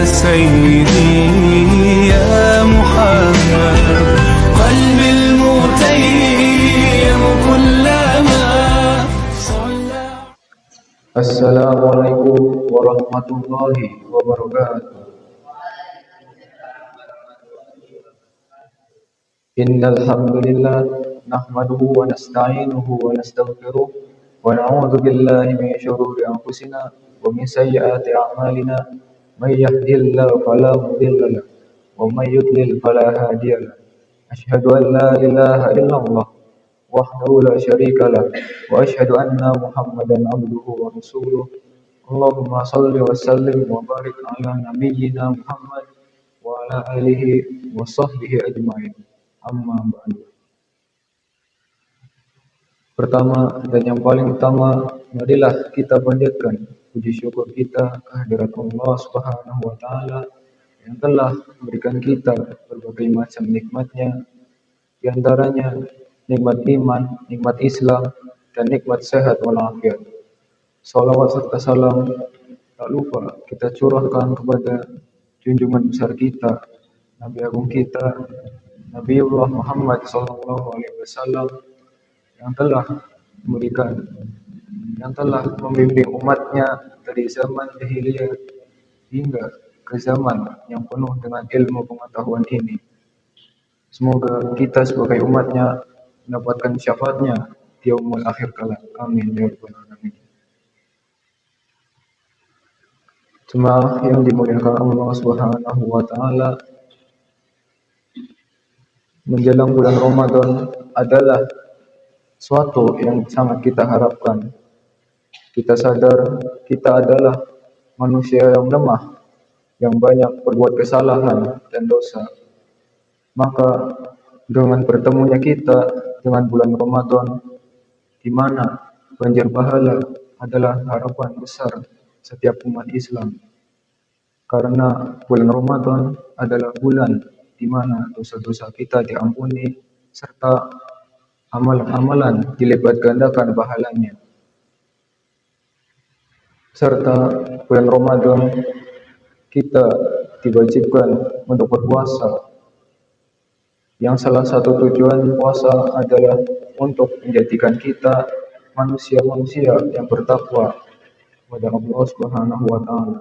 سيدي يا محمد قلبي المتيم كلما صلى. Assalamualaikum warahmatullahi wabarakatuh. Innal hamdalillah nahmaduhu wa nasta'inuhu wa nastaghfiruh wa na'udzu billahi min shururi anfusina wa min sayyiati a'malina may yahdihillahu fala mudilla lahu wa may yudlil fala hadiya lahu. Asyhadu an la ilaha illallah wahdahu la syarika lah wa asyhadu anna Muhammadan abduhu wa rasuluh. Allahumma salli wa sallim wa barik ala nabiyyina Muhammad wa ala alihi wa sahbihi ajma'in. Amma ba'du. Pertama dan yang paling utama, marilah kita panjatkan puji syukur kita kehadirat Allah Subhanahu wa taala yang telah memberikan kita berbagai macam nikmatnya, di antaranya nikmat iman, nikmat Islam, dan nikmat sehat walafiat. Salawat serta salam tak lupa kita curahkan kepada junjungan besar kita, Nabi Agung kita, Nabiullah Muhammad SAW, yang telah memberikan, yang telah membimbing umatnya dari zaman jahiliyah hingga ke zaman yang penuh dengan ilmu pengetahuan ini. Semoga kita sebagai umatnya mendapatkan syafaatnya di yaumul akhir kelak. Amin ya rabbal alamin. Jemaah yang dimuliakan Allah Subhanahu wa taala, menjelang bulan Ramadan adalah suatu yang sangat kita harapkan. Kita sadar kita adalah manusia yang lemah, yang banyak berbuat kesalahan dan dosa. Maka dengan bertemunya kita dengan bulan Ramadan, di mana banjir pahala adalah harapan besar setiap umat Islam. Karena bulan Ramadan adalah bulan di mana dosa-dosa kita diampuni serta amalan-amalan dilipat gandakan pahalanya. Serta bulan Ramadan kita diwajibkan untuk berpuasa, yang salah satu tujuan puasa adalah untuk menjadikan kita manusia-manusia yang bertakwa kepada Allah Subhanahu wa taala.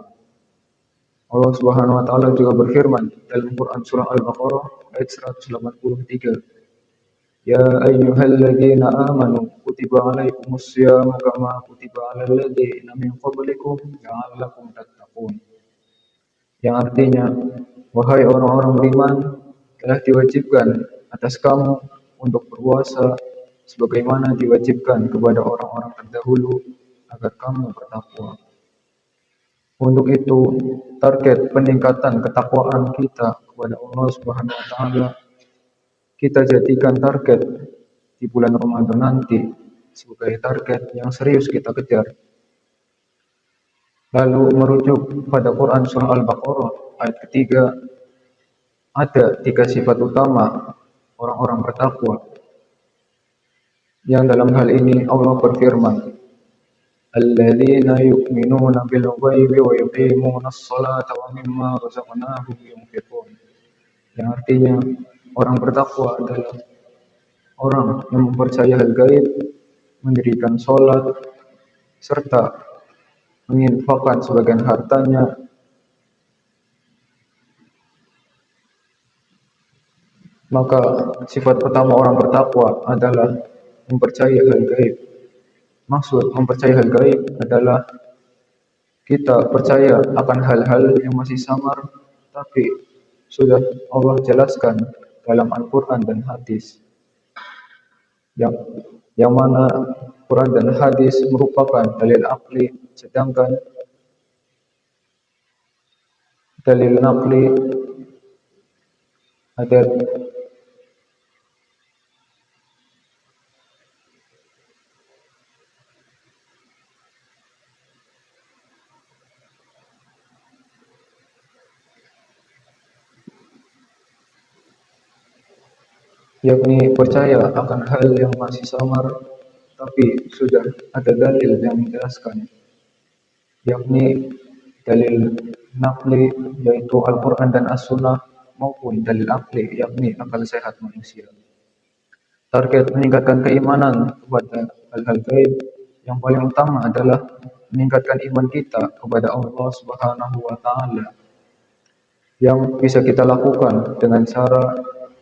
Allah Subhanahu wa taala juga berfirman dalam Quran surah Al-Baqarah ayat 183. Ya ayyuhalladzina amanu kutiba alaikumus syamu kama kutiba alal ladzina min qablikum la'allakum tattaqun. Yang artinya, wahai orang-orang beriman, telah diwajibkan atas kamu untuk berpuasa sebagaimana diwajibkan kepada orang-orang terdahulu agar kamu bertakwa. Untuk itu, target peningkatan ketakwaan kita kepada Allah Subhanahu wa taala kita jadikan target di bulan Ramadan nanti sebagai target yang serius kita kejar. Lalu merujuk pada Quran surah Al-Baqarah ayat ketiga, ada 3 sifat utama orang-orang bertakwa. Yang dalam hal ini Allah berfirman, alladzina yu'minuna bil ghaibi wa yuqimunas sholata wa mimma razaqnahum yunfiqun. Yang artinya orang bertakwa adalah orang yang mempercayai hal gaib, mendirikan sholat, serta menginfakkan sebagian hartanya Maka sifat pertama orang bertakwa adalah mempercayai hal gaib. Maksud mempercayai hal gaib adalah kita percaya akan hal-hal yang masih samar, tapi sudah Allah jelaskan dalam Al-Quran dan hadis. Yang mana Quran dan hadis merupakan dalil akli, sedangkan dalil nakli ada yakni percaya akan hal yang masih samar tapi sudah ada dalil yang menjelaskan, yakni dalil nakli, yaitu Al-Quran dan As-Sunnah, maupun dalil akli, yakni akal sehat manusia. Target meningkatkan keimanan kepada hal-hal gaib yang paling utama adalah meningkatkan iman kita kepada Allah Subhanahu wa Ta'ala, yang bisa kita lakukan dengan cara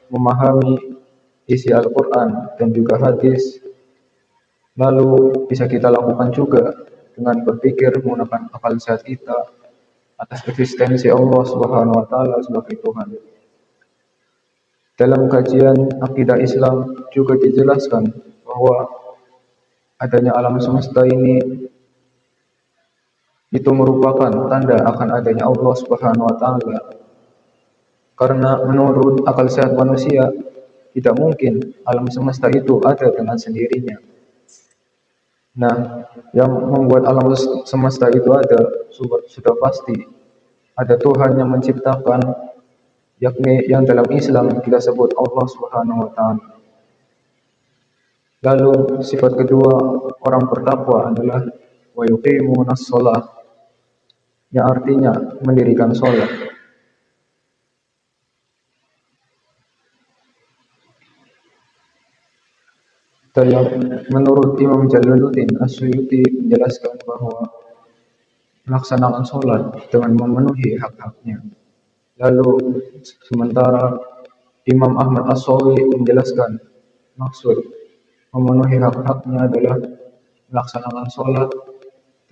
memahami isi Al-Quran dan juga hadis. Lalu bisa kita lakukan juga dengan berpikir menggunakan akal sehat kita atas eksistensi Allah Subhanahu wa Ta'ala sebagai Tuhan. Dalam kajian akidah Islam juga dijelaskan bahwa adanya alam semesta ini itu merupakan tanda akan adanya Allah Subhanahu wa Ta'ala. Karena menurut akal sehat manusia, tidak mungkin alam semesta itu ada dengan sendirinya. Nah, yang membuat alam semesta itu ada sudah pasti ada Tuhan yang menciptakan, yakni yang dalam Islam kita sebut Allah Subhanahu wa Ta'ala. Lalu sifat kedua orang bertakwa adalah wa yuqimunas shalah, yang artinya mendirikan sholat. Menurut Imam Jalaluddin As-Suyuti menjelaskan bahwa melaksanakan sholat dengan memenuhi hak-haknya. Lalu sementara Imam Ahmad As-Sawi menjelaskan maksud memenuhi hak-haknya adalah melaksanakan sholat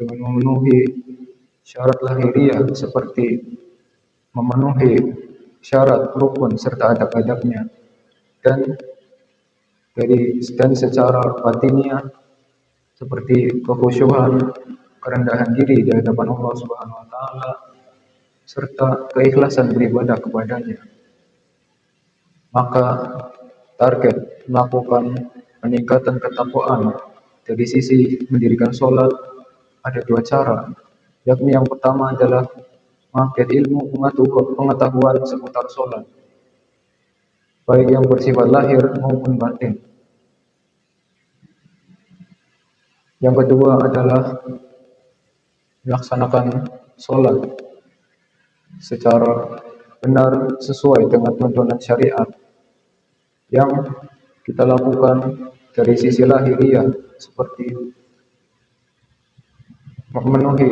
dengan memenuhi syarat lahiriah seperti memenuhi syarat rukun serta adab-adabnya, dan secara batinnya seperti kekhusyuan, kerendahan diri di hadapan Allah Subhanahu wa Ta'ala, serta keikhlasan beribadah kepadanya. Maka target melakukan peningkatan ketakwaan dari sisi mendirikan sholat ada dua cara, yakni yang pertama adalah mengupdate ilmu pengetahuan seputar sholat, baik yang bersifat lahir maupun batin. Yang kedua adalah melaksanakan sholat secara benar sesuai dengan tuntunan syariat yang kita lakukan dari sisi lahiriah seperti memenuhi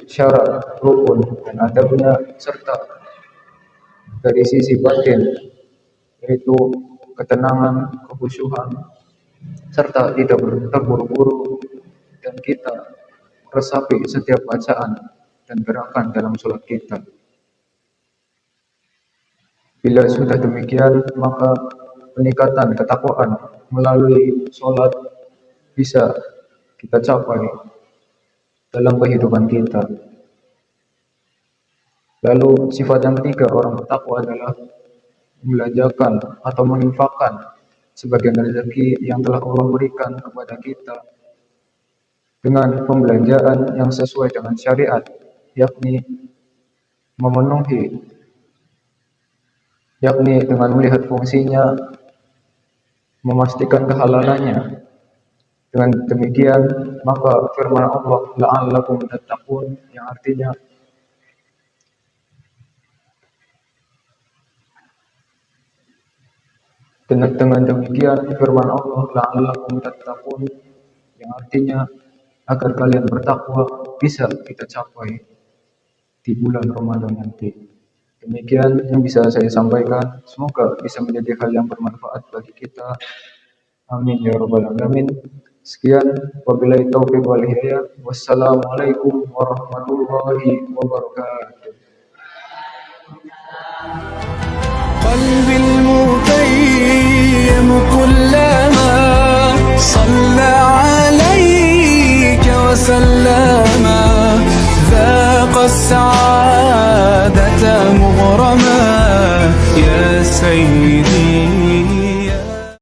syarat rukun dan adabnya, serta dari sisi batin yaitu ketenangan, kekhusyuan, serta tidak terburu-buru, dan kita meresapi setiap bacaan dan gerakan dalam sholat kita. Bila sudah demikian, maka peningkatan ketakwaan melalui sholat bisa kita capai dalam kehidupan kita. Lalu sifat yang ketiga orang bertakwa adalah membelanjakan atau menginfakkan sebagian rezeki yang telah Allah berikan kepada kita dengan pembelanjaan yang sesuai dengan syariat, yakni dengan melihat fungsinya, memastikan kehalalannya. Dengan demikian, maka firman Allah la'allakum tattaqun, yang artinya dengan demikian firman Allah la'allakum tattaqun, yang artinya agar kalian bertakwa, bisa kita capai di bulan Ramadan nanti. Demikian yang bisa saya sampaikan, semoga bisa menjadi hal yang bermanfaat bagi kita. Amin ya rabbal alamin. Sekian, wabillahi taufiq wal hidayah. Wassalamualaikum warahmatullahi wabarakatuh. قلبي المتيم كلما صلى عليك وسلم ذاق السعادة مغرما يا سيدي.